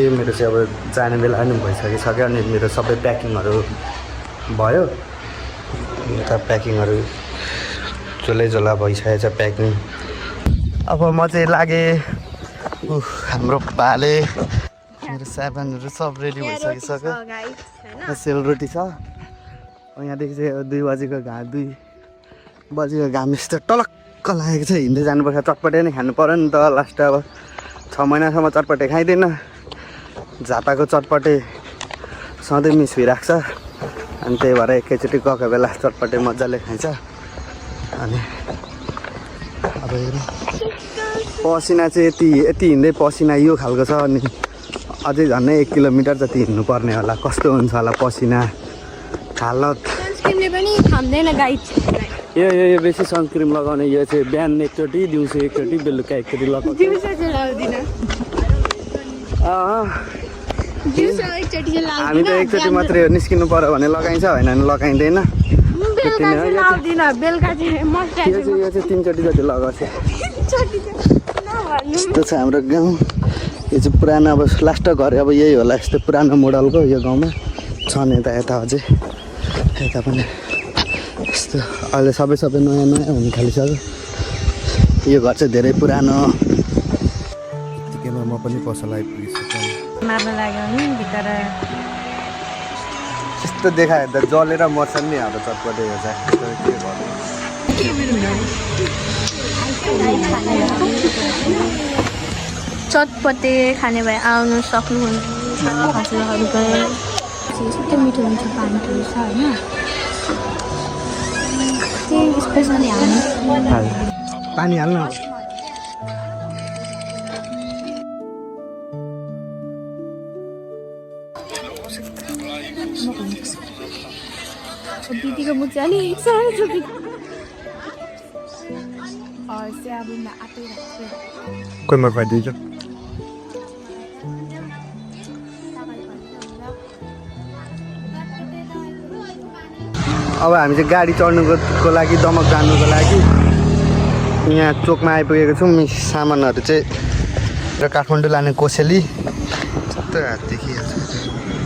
मेरो चाहिँ अब जाने बेला पनि भइसकिसक्यो अनि मेरो सबै प्याकिङहरू भयो। यता प्याकिङहरू झोला भइसकेको छ प्याकिङ। अब म चाहिँ लागेँ हाम्रो भाले मेरो सामानहरू सब रेडी भइसकिसक्यो। सेलरोटी छ। यहाँदेखि चाहिँ 2 बजीको घाम यस्तो टलक्क लागेको छ। हिँड्दै जानुपर्छ, चटपटे नै खानु पऱ्यो नि त। लास्ट अब 6 महिनासम्म चटपटे खाइँदैन। झापाको चटपटे सधैँ मिस भइरहेको छ अनि त्यही भएर एकैचोटि गएको बेला चटपटे मजाले खाइन्छ। अनि अब पसिना चाहिँ यति हिँड्दै पसिना यो खालको छ। अनि अझै झन्डै 1 किलोमिटर जति हिँड्नुपर्ने होला। कस्तो हुन्छ होला पसिना हालत। सनस्क्रिमले पनि थाम्दैन गाइड। यो बेसी सनस्क्रिम लगाउने। यो चाहिँ बिहान एकचोटि, दिउँसो एकचोटि, बेलुका एकचोटि लगाउँछ। दिउँसो चाहिँ लाउँदिनँ। हामी त एकचोटि मात्रै हो, निस्किनु पर्यो भने लगाइन्छ, होइन भने लगाइँदैन। बेलुका चाहिँ यो चाहिँ 3 चोटि जति लगाउँछ। यस्तो छ हाम्रो गाउँ। यो चाहिँ पुरानो अब लास्ट घर अब यही होला। यस्तो पुरानो मोडलको यो गाउँमा छन्। यता अझै यता पनि यस्तो अहिले सबै नयाँ हुन थालिसक्यो। यो घर चाहिँ धेरै पुरानो। यतिकैमा म पनि पसल आइपुगिसकेँ। मार्न लाग्यो नि भित्र यस्तो देखायो त जलेर मर्छन् नि हाम्रो चटपटे। यो चाहिँ के गर्नु। चटपटे खाने भए आउनु सक्नुहुन्छ। यस्तो मिठो मिठो पानीहरू छ होइन। त्यही स्पेसली पानी हाल्नु। दिदीको मुख चाहिँ अलिक सानो छ। कोही म खुवाइदिन्छु। अब हामी चाहिँ गाडी चढ्नुको लागि दमक जानुको लागि यहाँ चोकमा आइपुगेको छौँ। सामानहरू चाहिँ र काठमाडौँ लाने कोसेली कस्तो देखिहाल्छ।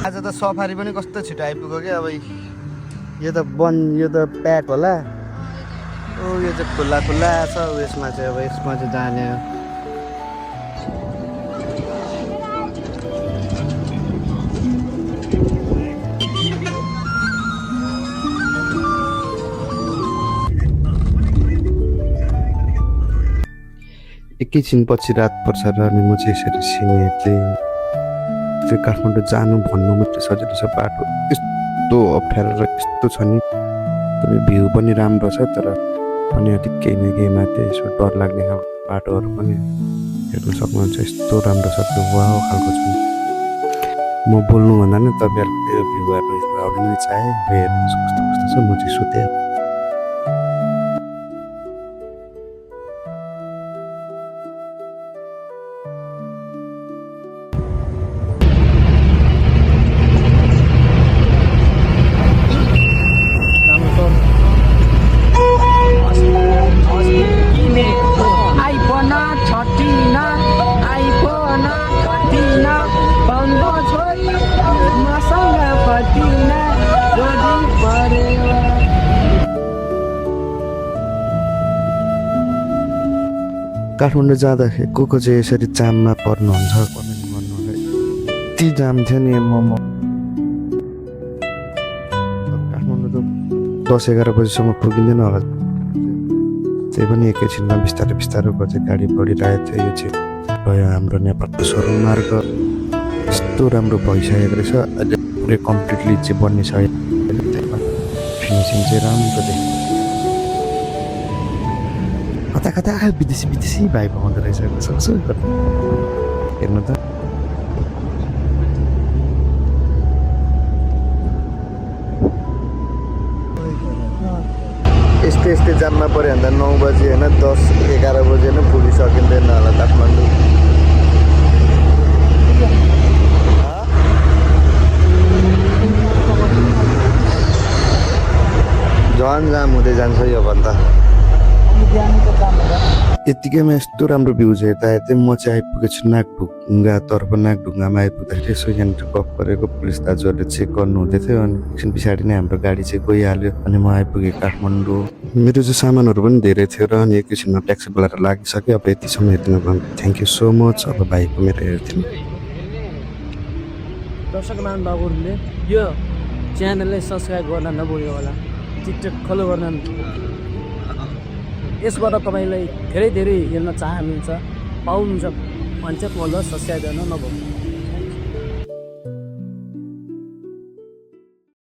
आज त सफारी पनि कस्तो छिटो आइपुग्यो क्या। अब यो त प्याक होला। यो चाहिँ खुल्ला छ। यसमा चाहिँ अब यसमा चाहिँ जाने। एकैछिन पछि रात पर्छ र अनि म चाहिँ यसरी सिँगेले त्यो काठमाडौँ जानु भन्नु मात्रै सजिलो छ। बाटो यस्तो अप्ठ्यारो र यस्तो छ नि। भ्यू पनि राम्रो छ तर पनि अलिक केही न केहीमा चाहिँ यसो डर लाग्ने खालको बाटोहरू पनि हेर्नु सक्नुहुन्छ। यस्तो राम्रो छ त्यो वाउ खालको छ। म बोल्नुभन्दा नि तपाईँहरूको त्यो भ्यूहरू नै चाहे हेर्नुहोस् कस्तो छ। म चाहिँ सुतेँ। काठमाडौँ जाँदाखेरि को चाहिँ यसरी जाममा पर्नुहुन्छ कमेन्ट गर्नु होला। यति जाम थियो नि। काठमाडौँ त 10-11 बजीसम्म पुगिँदैन होला। त्यही पनि एकैछिनमा बिस्तारै चाहिँ गाडी बढिरहेको थियो। यो चाहिँ भयो हाम्रो नेपालको सडक मार्ग। यस्तो राम्रो भइसकेको रहेछ। अहिले पुरै कम्प्लिटली चाहिँ बनिसक्यो। फिनिसिङ चाहिँ राम्रो देखिन्छ। कता विदेशी भाइ पाउँदो रहेछ। कसो हेर्नु त। यस्तै जाममा पऱ्यो भन्दा 9 बजी होइन 10-11 बजी नै पुगिसकिँदैन होला काठमाडौँ। झन् जाम हुँदै जान्छ यो भन्दा। यतिकैमा यस्तो राम्रो भ्यूज हेर्दा हेर्दै म चाहिँ आइपुगेको छु नागढुङ्गातर्फ नागढुङ्गामा आइपुग्दाखेरि यसो यहाँनिर गफ गरेको पुलिस दाजुहरूले चेक गर्नु हुँदै थियो अनि एकछिन पछाडि नै हाम्रो गाडी चाहिँ गइहाल्यो अनि म आइपुगेँ काठमाडौँ मेरो चाहिँ सामानहरू पनि धेरै थियो र अनि एकैछिनमा ट्याक्सी बोलाएर लागिसक्यो अब यतिसम्म हेरिदिनु भयो थ्याङ्क यू सो मच अब भाइको मेरो हेरिदिनु दर्शक महानुभावहरूले यो च्यानललाई सब्सक्राइब गर्न नभुल्नु होला टिकटक फलो गर्न यसबाट तपाईँलाई धेरै धेरै हेर्न चाहनुहुन्छ पाउनुहुन्छ भने चाहिँ फलो सब्सक्राइब गर्न नभुल्नु